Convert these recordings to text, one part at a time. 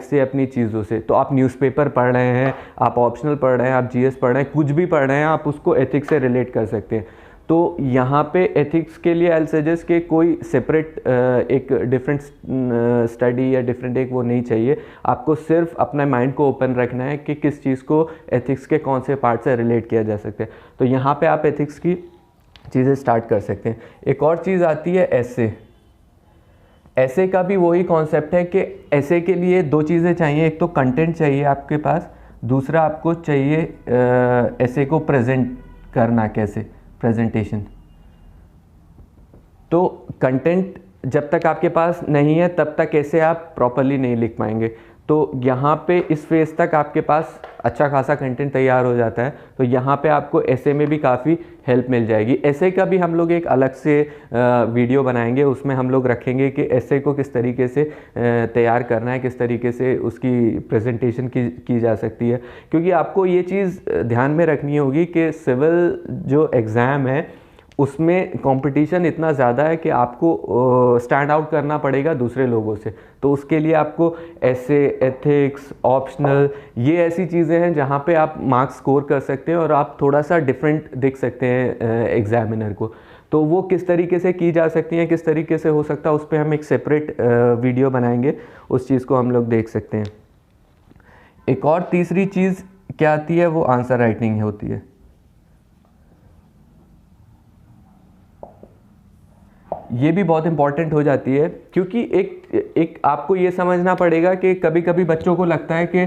से अपनी चीज़ों से। तो आप न्यूज़पेपर पढ़ रहे हैं, आप ऑप्शनल पढ़ रहे हैं, आप जीएस पढ़ रहे हैं, कुछ भी पढ़ रहे हैं, आप उसको एथिक्स से रिलेट कर सकते हैं। तो यहाँ पे एथिक्स के लिए आई सजेस्ट कि कोई सेपरेट एक डिफरेंट स्टडी या डिफरेंट एक वो नहीं चाहिए। आपको सिर्फ अपना माइंड को ओपन रखना है कि किस चीज़ को एथिक्स के कौन से पार्ट से रिलेट किया जा सकता है। तो यहाँ पे आप एथिक्स की चीज़ें स्टार्ट कर सकते हैं। एक और चीज़ आती है ऐसे। ऐसे का भी वही कॉन्सेप्ट है कि ऐसे के लिए दो चीज़ें चाहिए, एक तो कंटेंट चाहिए आपके पास, दूसरा आपको चाहिए ऐसे को प्रेजेंट करना, कैसे प्रेजेंटेशन। तो कंटेंट जब तक आपके पास नहीं है तब तक ऐसे आप प्रॉपरली नहीं लिख पाएंगे। तो यहाँ पे इस फेज़ तक आपके पास अच्छा खासा कंटेंट तैयार हो जाता है, तो यहाँ पे आपको ऐसे में भी काफ़ी हेल्प मिल जाएगी। ऐसे का भी हम लोग एक अलग से वीडियो बनाएंगे, उसमें हम लोग रखेंगे कि ऐसे को किस तरीके से तैयार करना है, किस तरीके से उसकी प्रेजेंटेशन की जा सकती है। क्योंकि आपको ये चीज़ ध्यान में रखनी होगी कि सिविल जो एग्ज़ाम है उसमें कंपटीशन इतना ज़्यादा है कि आपको स्टैंड आउट करना पड़ेगा दूसरे लोगों से। तो उसके लिए आपको ऐसे, एथिक्स, ऑप्शनल, ये ऐसी चीज़ें हैं जहाँ पे आप मार्क्स स्कोर कर सकते हैं और आप थोड़ा सा डिफरेंट दिख सकते हैं एग्जामिनर को। तो वो किस तरीके से की जा सकती हैं, किस तरीके से हो सकता है, उस पर हम एक सेपरेट वीडियो बनाएंगे, उस चीज़ को हम लोग देख सकते हैं। एक और तीसरी चीज़ क्या आती है, वो आंसर राइटिंग होती है। ये भी बहुत इंपॉर्टेंट हो जाती है, क्योंकि एक आपको ये समझना पड़ेगा कि कभी कभी बच्चों को लगता है कि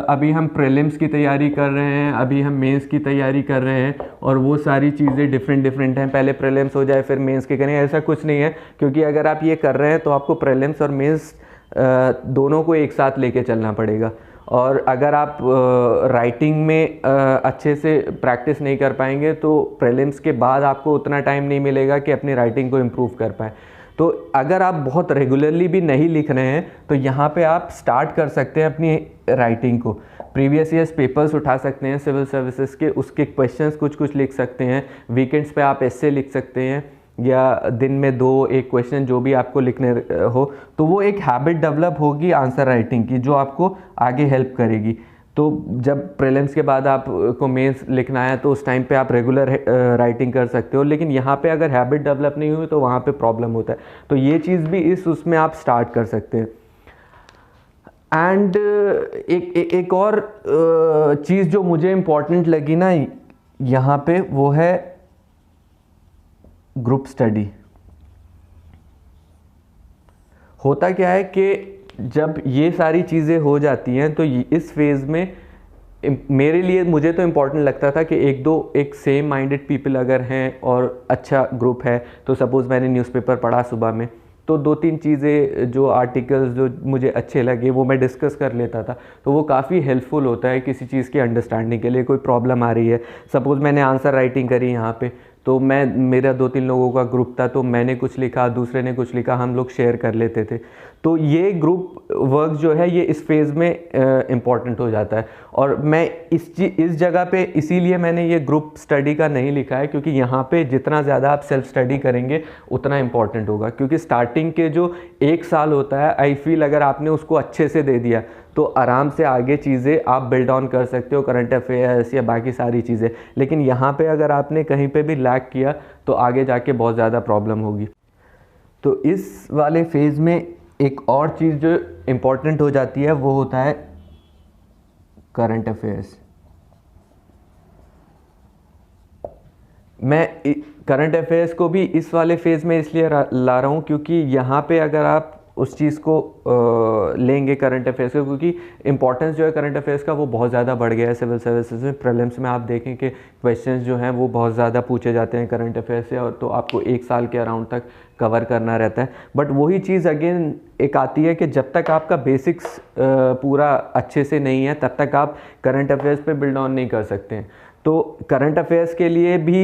अभी हम प्रीलिम्स की तैयारी कर रहे हैं, अभी हम मेंस की तैयारी कर रहे हैं और वो सारी चीज़ें डिफरेंट हैं, पहले प्रीलिम्स हो जाए फिर मेंस के करें। ऐसा कुछ नहीं है, क्योंकि अगर आप ये कर रहे हैं तो आपको प्रीलिम्स और मेंस दोनों को एक साथ लेके चलना पड़ेगा। और अगर आप राइटिंग में अच्छे से प्रैक्टिस नहीं कर पाएंगे तो प्रीलिम्स के बाद आपको उतना टाइम नहीं मिलेगा कि अपनी राइटिंग को इम्प्रूव कर पाएँ। तो अगर आप बहुत रेगुलरली भी नहीं लिख रहे हैं तो यहाँ पे आप स्टार्ट कर सकते हैं अपनी राइटिंग को। प्रीवियस ईयर्स पेपर्स उठा सकते हैं सिविल सर्विसेज के, उसके क्वेश्चंस कुछ लिख सकते हैं। वीकेंड्स पे आप ऐसे लिख सकते हैं, या दिन में 2-1 क्वेश्चन जो भी आपको लिखने हो। तो वो एक हैबिट डेवलप होगी आंसर राइटिंग की, जो आपको आगे हेल्प करेगी। तो जब प्रीलिम्स के बाद आपको मेंस लिखना है तो उस टाइम पे आप रेगुलर राइटिंग कर सकते हो, लेकिन यहाँ पे अगर हैबिट डेवलप नहीं हुई तो वहाँ पे प्रॉब्लम होता है। तो ये चीज़ भी उसमें आप स्टार्ट कर सकते हैं। एंड एक और चीज़ जो मुझे इम्पॉर्टेंट लगी ना यहाँ पे, वो है ग्रुप स्टडी। होता क्या है कि जब ये सारी चीज़ें हो जाती हैं तो इस फेज़ में मेरे लिए, मुझे तो इम्पॉर्टेंट लगता था कि एक सेम माइंडेड पीपल अगर हैं और अच्छा ग्रुप है, तो सपोज़ मैंने न्यूज़पेपर पढ़ा सुबह में, तो 2-3 चीज़ें जो आर्टिकल्स जो मुझे अच्छे लगे वो मैं डिस्कस कर लेता था। तो वो काफ़ी हेल्पफुल होता है किसी चीज़ की अंडरस्टैंडिंग के लिए। कोई प्रॉब्लम आ रही है, सपोज़ मैंने आंसर राइटिंग करी यहाँ पे, तो मेरा 2-3 लोगों का ग्रुप था, तो मैंने कुछ लिखा, दूसरे ने कुछ लिखा, हम लोग शेयर कर लेते थे। तो ये ग्रुप वर्क जो है ये इस फेज़ में इम्पॉर्टेंट हो जाता है। और मैं इस जगह पे इसीलिए मैंने ये ग्रुप स्टडी का नहीं लिखा है, क्योंकि यहाँ पे जितना ज़्यादा आप सेल्फ स्टडी करेंगे उतना इम्पॉर्टेंट होगा। क्योंकि स्टार्टिंग के जो 1 साल होता है, आई फील अगर आपने उसको अच्छे से दे दिया तो आराम से आगे चीज़ें आप बिल्ड ऑन कर सकते हो, करंट अफेयर्स या बाकी सारी चीज़ें। लेकिन यहाँ पे अगर आपने कहीं पे भी लैग किया तो आगे जाके बहुत ज़्यादा प्रॉब्लम होगी। तो इस वाले फेज़ में एक और चीज़ जो इम्पॉर्टेंट हो जाती है वो होता है करंट अफेयर्स। मैं करंट अफेयर्स को भी इस वाले फेज़ में इसलिए ला रहा हूँ क्योंकि यहाँ पे अगर आप उस चीज़ को लेंगे करंट अफेयर्स को, क्योंकि इंपॉर्टेंस जो है करंट अफेयर्स का वो बहुत ज़्यादा बढ़ गया है सिविल सर्विसेज में। प्रीलिम्स में आप देखें कि क्वेश्चंस जो हैं वो बहुत ज़्यादा पूछे जाते हैं करंट अफेयर्स से, और तो आपको 1 साल के अराउंड तक कवर करना रहता है। बट वही चीज़ अगेन एक आती है कि जब तक आपका बेसिक्स पूरा अच्छे से नहीं है तब तक आप करंट अफेयर्स पे बिल्ड ऑन नहीं कर सकते हैं। तो करंट अफेयर्स के लिए भी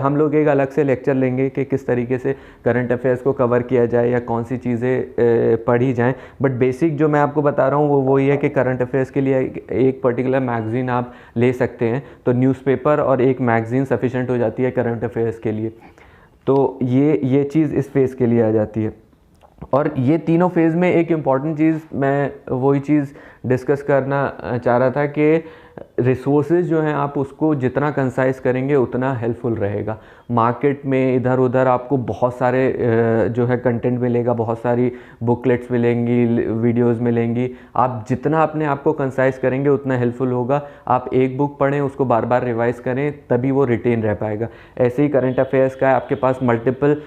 हम लोग एक अलग से लेक्चर लेंगे कि किस तरीके से करंट अफेयर्स को कवर किया जाए या कौन सी चीज़ें पढ़ी जाएं। बट बेसिक जो मैं आपको बता रहा हूँ वो वही है कि करंट अफेयर्स के लिए एक पर्टिकुलर मैगज़ीन आप ले सकते हैं। तो न्यूज़पेपर और एक मैगज़ीन सफिशेंट हो जाती है करंट अफेयर्स के लिए। तो ये चीज़ इस फेज़ के लिए आ जाती है। और ये तीनों फेज़ में एक इम्पॉर्टेंट चीज़, मैं वही चीज़ डिस्कस करना चाह रहा था कि रिसोर्सेज जो हैं आप उसको जितना कंसाइज करेंगे उतना हेल्पफुल रहेगा। मार्केट में इधर उधर आपको बहुत सारे जो है कंटेंट मिलेगा, बहुत सारी बुकलेट्स मिलेंगी, वीडियोस मिलेंगी। आप जितना अपने आप को कंसाइज करेंगे उतना हेल्पफुल होगा। आप एक बुक पढ़ें, उसको बार बार रिवाइज करें, तभी वो रिटेन रह पाएगा। ऐसे ही करंट अफेयर्स का है, आपके पास मल्टीपल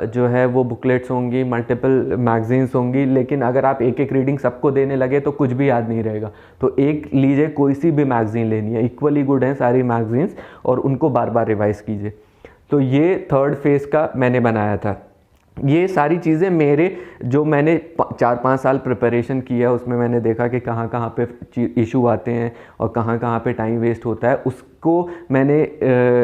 जो है वो बुकलेट्स होंगी, मल्टीपल मैगजीन्स होंगी, लेकिन अगर आप एक एक रीडिंग सबको देने लगे तो कुछ भी याद नहीं रहेगा। तो एक लीजिए, कोई सी भी मैगजीन लेनी है, इक्वली गुड हैं सारी मैगजीन्स, और उनको बार बार रिवाइज कीजिए। तो ये थर्ड फेज़ का मैंने बनाया था। ये सारी चीज़ें मेरे जो मैंने 4-5 साल प्रिपरेशन किया उसमें मैंने देखा कि कहाँ कहाँ पे इशू आते हैं और कहाँ कहाँ पे टाइम वेस्ट होता है, उसको मैंने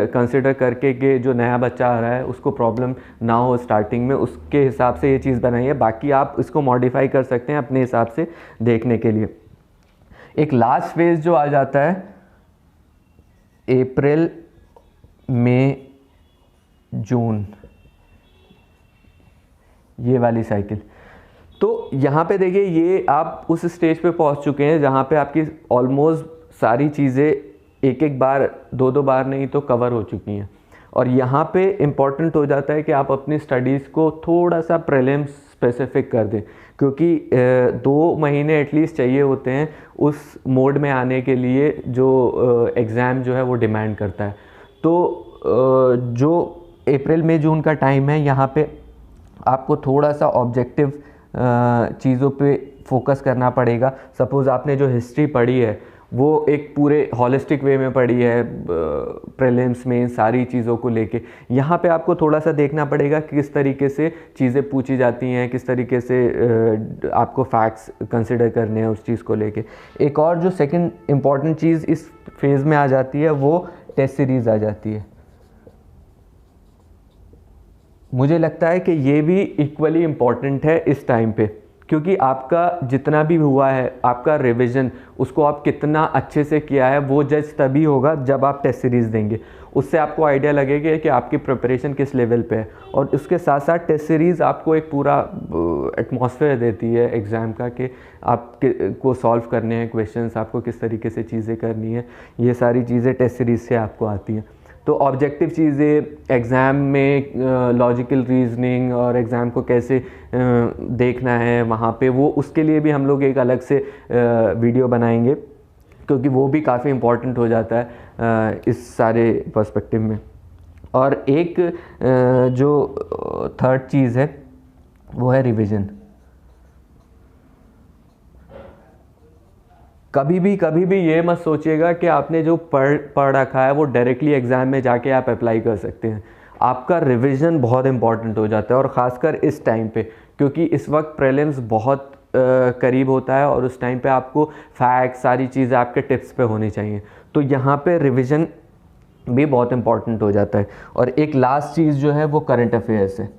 कंसिडर करके कि जो नया बच्चा आ रहा है उसको प्रॉब्लम ना हो स्टार्टिंग में, उसके हिसाब से ये चीज़ बनाई है। बाकी आप इसको मॉडिफाई कर सकते हैं अपने हिसाब से देखने के लिए। एक लास्ट फेज़ जो आ जाता है अप्रैल, मई, जून, ये वाली साइकिल। तो यहाँ पे देखिए, ये आप उस स्टेज पे पहुँच चुके हैं जहाँ पे आपकी ऑलमोस्ट सारी चीज़ें एक एक बार, दो दो बार नहीं तो कवर हो चुकी हैं। और यहाँ पे इम्पॉर्टेंट हो जाता है कि आप अपनी स्टडीज़ को थोड़ा सा प्रीलिम्स स्पेसिफिक कर दें, क्योंकि 2 महीने एटलीस्ट चाहिए होते हैं उस मोड में आने के लिए जो एग्ज़ाम जो है वो डिमांड करता है। तो जो अप्रैल मई जून का टाइम है, यहाँ पे आपको थोड़ा सा ऑब्जेक्टिव चीज़ों पे फोकस करना पड़ेगा। सपोज़ आपने जो हिस्ट्री पढ़ी है वो एक पूरे हॉलिस्टिक वे में पढ़ी है, प्रीलिम्स में सारी चीज़ों को लेके, यहाँ पे आपको थोड़ा सा देखना पड़ेगा कि किस तरीके से चीज़ें पूछी जाती हैं, किस तरीके से आपको फैक्ट्स कंसिडर करने हैं उस चीज़ को लेके। एक और जो सेकंड इम्पॉर्टेंट चीज़ इस फेज़ में आ जाती है वो टेस्ट सीरीज़ आ जाती है। मुझे लगता है कि ये भी इक्वली इम्पॉर्टेंट है इस टाइम पे, क्योंकि आपका जितना भी हुआ है, आपका रिवीजन, उसको आप कितना अच्छे से किया है वो जज तभी होगा जब आप टेस्ट सीरीज़ देंगे। उससे आपको आइडिया लगेगा कि आपकी प्रिपरेशन किस लेवल पे है। और उसके साथ साथ टेस्ट सीरीज़ आपको एक पूरा एटमॉस्फेयर देती है एग्ज़ाम का कि आप को सॉल्व करने हैं क्वेश्चंस, आपको किस तरीके से चीज़ें करनी है, ये सारी चीज़ें टेस्ट सीरीज़ से आपको आती हैं। तो ऑब्जेक्टिव चीज़ें एग्ज़ाम में, लॉजिकल रीजनिंग और एग्ज़ाम को कैसे देखना है वहाँ पे, वो उसके लिए भी हम लोग एक अलग से वीडियो बनाएंगे, क्योंकि वो भी काफ़ी इम्पॉर्टेंट हो जाता है इस सारे पर्सपेक्टिव में। और एक जो थर्ड चीज़ है वो है रिवीजन। कभी भी ये मत सोचिएगा कि आपने जो पढ़ रखा है वो डायरेक्टली एग्ज़ाम में जाके आप अप्लाई कर सकते हैं। आपका रिवीजन बहुत इंपॉर्टेंट हो जाता है, और ख़ासकर इस टाइम पे, क्योंकि इस वक्त प्रीलिम्स बहुत करीब होता है और उस टाइम पे आपको फैक्ट, सारी चीज़ें आपके टिप्स पे होनी चाहिए। तो यहाँ पे रिवीजन भी बहुत इंपॉर्टेंट हो जाता है। और एक लास्ट चीज़ जो है वो करंट अफेयर्स है।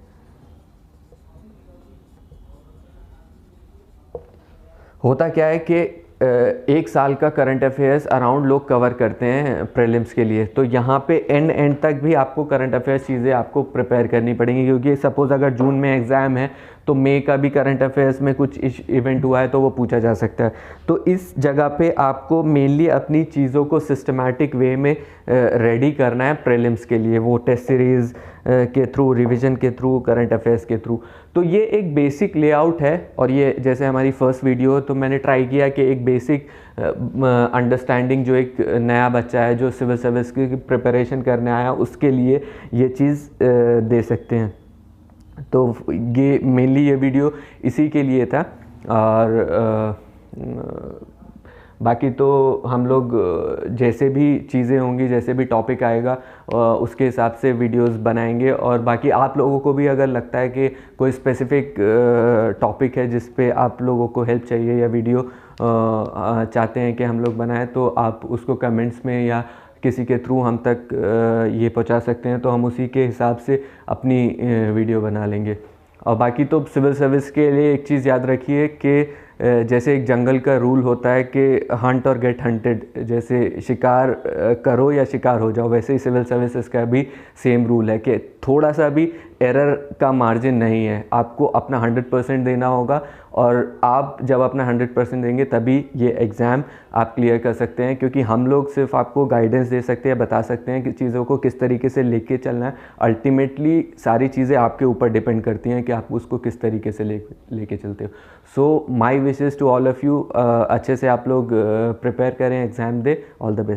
होता क्या है कि एक साल का करंट अफेयर्स अराउंड लोग कवर करते हैं प्रीलिम्स के लिए, तो यहाँ पे एंड तक भी आपको करंट अफेयर्स चीज़ें आपको प्रिपेयर करनी पड़ेंगी, क्योंकि सपोज़ अगर जून में एग्ज़ाम है तो मई का भी करंट अफेयर्स में कुछ इवेंट हुआ है तो वो पूछा जा सकता है। तो इस जगह पे आपको मेनली अपनी चीज़ों को सिस्टमैटिक वे में रेडी करना है प्रीलिम्स के लिए, वो टेस्ट सीरीज़ के थ्रू, रिवीजन के थ्रू, करंट अफेयर्स के थ्रू। तो ये एक बेसिक लेआउट है, और ये जैसे हमारी फर्स्ट वीडियो, तो मैंने ट्राई किया कि एक बेसिक अंडरस्टैंडिंग जो एक नया बच्चा है जो सिविल सर्विस की प्रिपरेशन करने आया उसके लिए ये चीज़ दे सकते हैं। तो ये मेनली ये वीडियो इसी के लिए था। और बाकी तो हम लोग जैसे भी चीज़ें होंगी, जैसे भी टॉपिक आएगा उसके हिसाब से वीडियोस बनाएंगे। और बाकी आप लोगों को भी अगर लगता है कि कोई स्पेसिफिक टॉपिक है जिस पे आप लोगों को हेल्प चाहिए या वीडियो चाहते हैं कि हम लोग बनाएं, तो आप उसको कमेंट्स में या किसी के थ्रू हम तक ये पहुंचा सकते हैं, तो हम उसी के हिसाब से अपनी वीडियो बना लेंगे। और बाकी तो सिविल सर्विस के लिए एक चीज़ याद रखिए कि जैसे एक जंगल का रूल होता है कि हंट और गेट हंटेड, जैसे शिकार करो या शिकार हो जाओ, वैसे ही सिविल सर्विसेज का भी सेम रूल है कि थोड़ा सा भी एरर का मार्जिन नहीं है, आपको अपना 100% देना होगा और आप जब अपना 100% देंगे तभी ये एग्ज़ाम आप क्लियर कर सकते हैं, क्योंकि हम लोग सिर्फ आपको गाइडेंस दे सकते हैं, बता सकते हैं कि चीज़ों को किस तरीके से लेके चलना है। अल्टीमेटली सारी चीज़ें आपके ऊपर डिपेंड करती हैं कि आप उसको किस तरीके से लेके चलते हो। So my wishes to all of you, अच्छे से आप लोग प्रिपेयर करें, एग्ज़ाम दे। All the best.